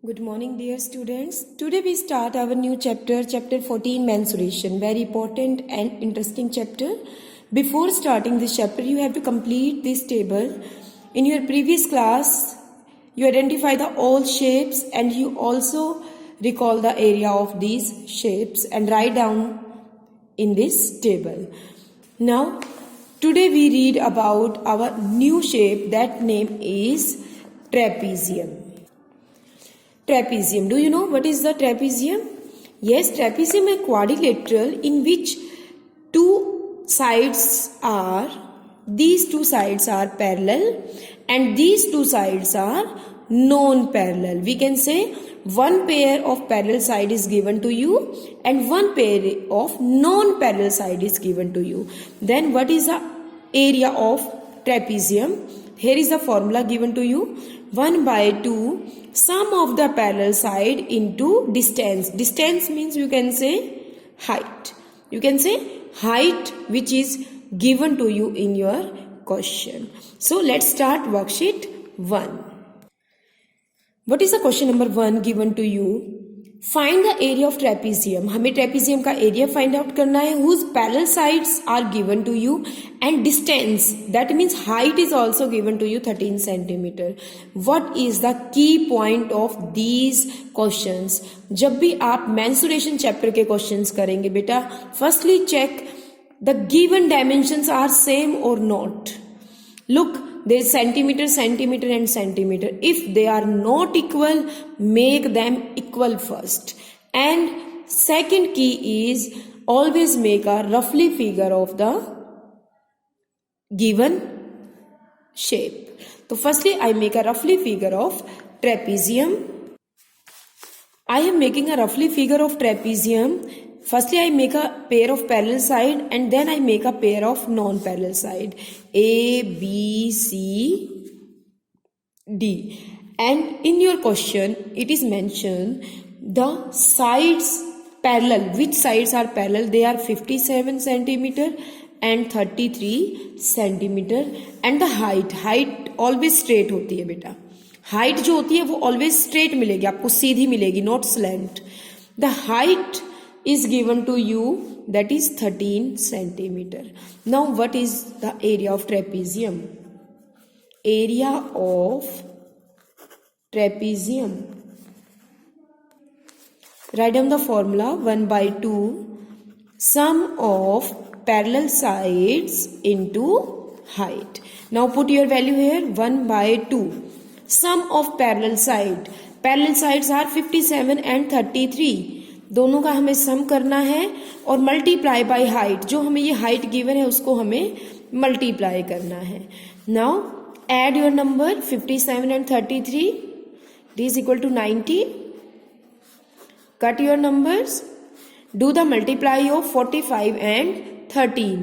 Good morning, dear students. Today we start our new chapter, chapter 14, mensuration. Very important and interesting chapter. Before starting this chapter, you have to complete this table. In your previous class, you identify the all shapes and you also recall the area of these shapes and write down in this table. Now, today we read about our new shape. That name is trapezium. Trapezium. Do you know what is the trapezium? Yes, trapezium is quadrilateral in which these two sides are parallel and these two sides are non-parallel. We can say one pair of parallel side is given to you and one pair of non-parallel side is given to you. Then what is the area of trapezium? Here is the formula given to you. 1 by 2 sum of the parallel side into distance. Distance means you can say height. You can say height which is given to you in your question. So let's start worksheet 1. What is the question number 1 given to you? Find the area of trapezium. हमें trapezium का area find out करना है whose parallel sides are given to you and distance, that means height is also given to you 13 centimeter. What is the key point of these questions? जब भी आप mensuration chapter के questions करेंगे बेटा, firstly check the given dimensions are same or not. Look, there is centimeter, centimeter and centimeter. If they are not equal, make them equal first. And second key is always make a roughly figure of the given shape. So firstly I make a roughly figure of trapezium. I am making a roughly figure of trapezium. Firstly, I make a pair of parallel side and then I make a pair of non-parallel side. A, B, C, D. And in your question, it is mentioned the sides parallel. Which sides are parallel? They are 57 centimeter and 33 centimeter. And the height. Height always straight होती है बेटा. Height जो होती है वो always straight मिलेगी. आपको सीधी मिलेगी, not slant. The height is given to you, that is 13 centimeter. Now what is the area of trapezium? Area of trapezium. Write down the formula 1 by 2 sum of parallel sides into height. Now put your value here 1 by 2 sum of parallel side. Parallel sides are 57 and 33. दोनों का हमें सम करना है और multiply by height. जो हमें ये height given है उसको हमें मल्टीप्लाई करना है. Now add your number 57 and 33. It is equal to 90. Cut your numbers. Do the multiply of 45 and 13.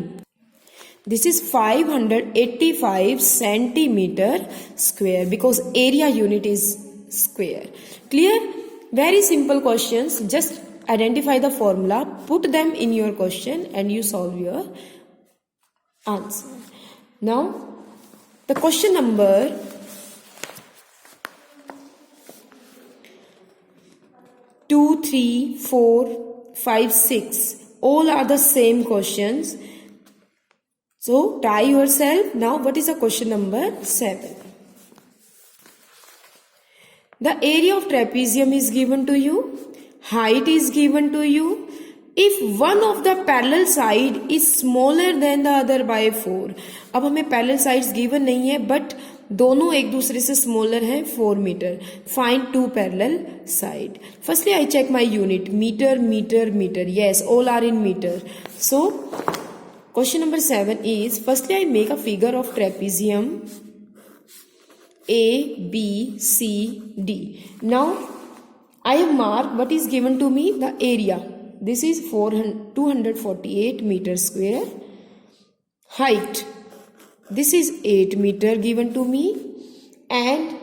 This is 585 centimeter square because area unit is square. Clear? Very simple questions. Just identify the formula, put them in your question and you solve your answer. Now, the question number 2, 3, 4, 5, 6. All are the same questions. So, tie yourself. Now, what is the question number 7? The area of trapezium is given to you. Height is given to you. If one of the parallel side is smaller than the other by 4. अब हमें parallel sides given नहीं है but दोनों एक दूसरे से smaller हैं 4 meter. Find two parallel side. Firstly I check my unit. Meter, meter, meter. Yes, all are in meter. So question number 7 is firstly I make a figure of trapezium. A, B, C, D. Now, I have marked what is given to me, the area. This is 248 meter square. Height. This is 8 meter given to me. And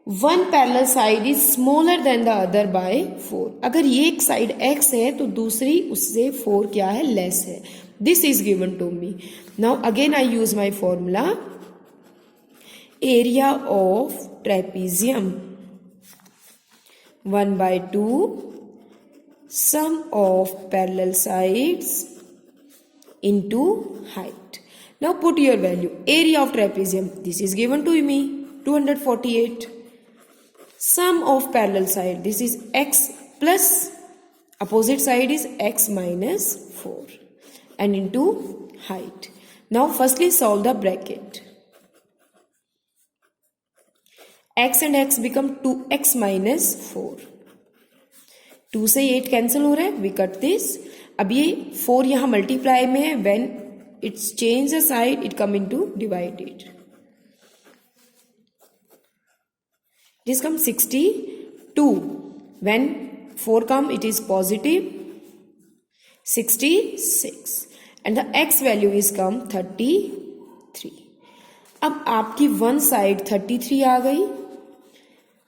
one parallel side is smaller than the other by 4. अगर ये एक side x है तो दूसरी उससे 4 क्या है? less है. This is given to me. Now again I use my formula. Area of trapezium. 1/2 sum of parallel sides into height. Now put your value. Area of trapezium, this is given to me, 248. Sum of parallel side, this is x plus opposite side is x minus 4 and into height. Now firstly solve the bracket. x and x become 2x minus 4. 2 से 8 cancel हो रहा है, we cut this. अब ये 4 यहाँ multiply में है, when it's change the side it come into divided. This comes 62. When 4 come, it is positive 66. And the x value is come 33. अब आपकी वन साइड 33 आ गई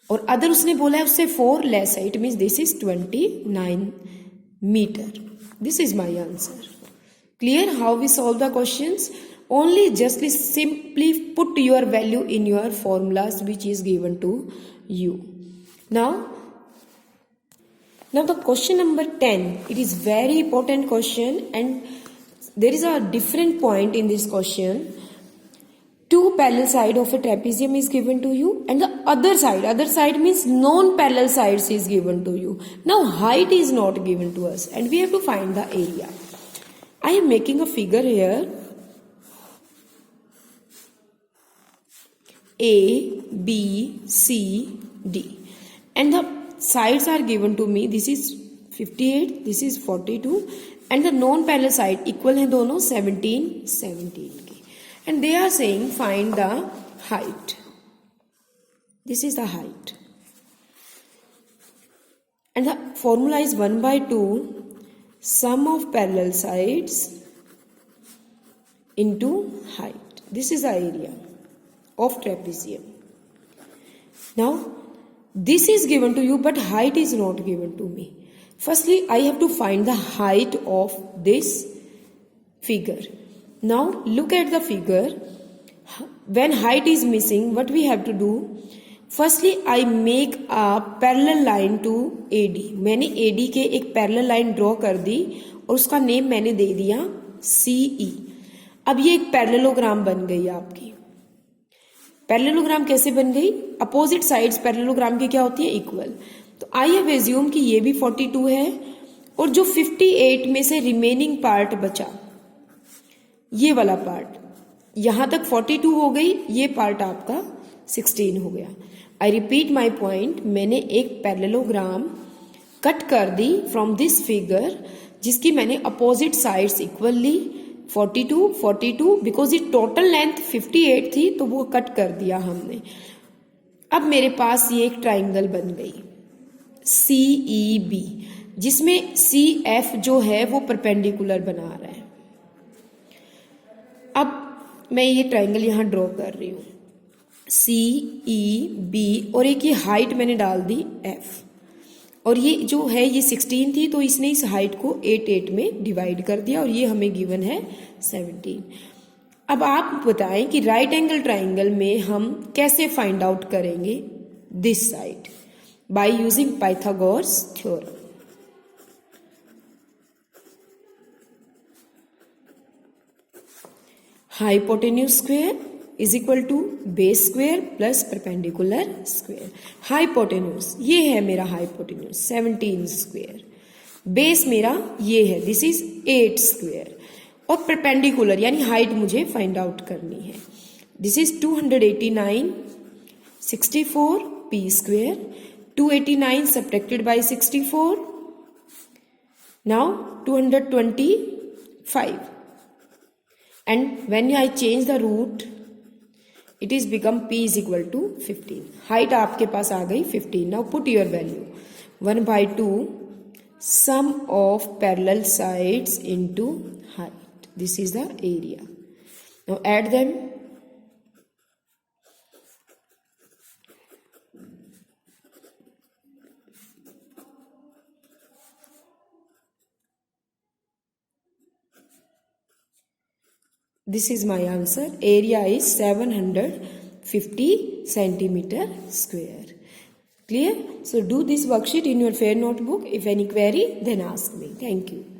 और अदर उसने बोला है उससे 4 लेस है. It means this is 29 metre. This is my answer. Clear how we solve the questions? Only just simply put your value in your formulas which is given to you. Now the question number 10, it is very important question and there is a different point in this question. Two parallel side of a trapezium is given to you and the other side means non-parallel sides is given to you. Now height is not given to us and we have to find the area. I am making a figure here. A, B, C, D. And the sides are given to me. This is 58, this is 42. And the non-parallel side equal है दोनों 17 के. And they are saying find the height. This is the height. And the formula is 1/2 sum of parallel sides into height. This is the area of trapezium. Now this is given to you but height is not given to me. Firstly I have to find the height of this figure. Now look at the figure. When height is missing, what we have to do? Firstly I make a parallel line to AD. मैंने AD के एक parallel line draw कर दी और उसका name मैंने दे दिया CE. अब ये एक पैरेललोग्राम बन गई आपकी. पैरेललोग्राम कैसे बन गई? अपोजिट साइड्स पैरेललोग्राम की क्या होती है? इक्वल. तो आई हैव एज्यूम कि ये भी 42 है और जो 58 में से रिमेनिंग पार्ट बचा, ये वाला पार्ट, यहां तक 42 हो गई, ये पार्ट आपका 16 हो गया. I repeat my point. मैंने एक पैरेललोग्राम कट कर दी फ्रॉम दिस फिगर जिसकी मैंने अपोजिट साइड्स इक्वल ली. 42 बिकॉज ये टोटल लेंथ 58 थी तो वो कट कर दिया हमने. अब मेरे पास ये एक ट्राइंगल बन गई CEB जिसमें CF जो है वो परपेंडिकुलर बना रहा है. अब मैं ये ट्राइंगल यहां ड्रॉ कर रही हूं CEB और एक ये हाइट मैंने डाल दी F और ये जो है ये 16 थी तो इसने इस हाइट को 8 में डिवाइड कर दिया और ये हमें गिवन है 17. अब आप बताएं कि राइट एंगल ट्राइंगल में हम कैसे फाइंड आउट करेंगे this side by using Pythagoras theorem. Hypotenuse square is equal to base square plus perpendicular square. Hypotenuse ये है मेरा हाइपोटेन्यूज 17 स्क्वायर. बेस मेरा ये है, दिस इज 8 स्क्वायर और परपेंडिकुलर यानी हाइट मुझे फाइंड आउट करनी है. This is 289 64 p square. 289 subtracted by 64 now 225 and when I change the root it is become p is equal to 15. height आपके पास आ गई 15. now put your value 1/2 sum of parallel sides into height. this is the area. now add them. This is my answer. Area is 750 centimeter square. Clear? So do this worksheet in your fair notebook. If any query, then ask me. Thank you.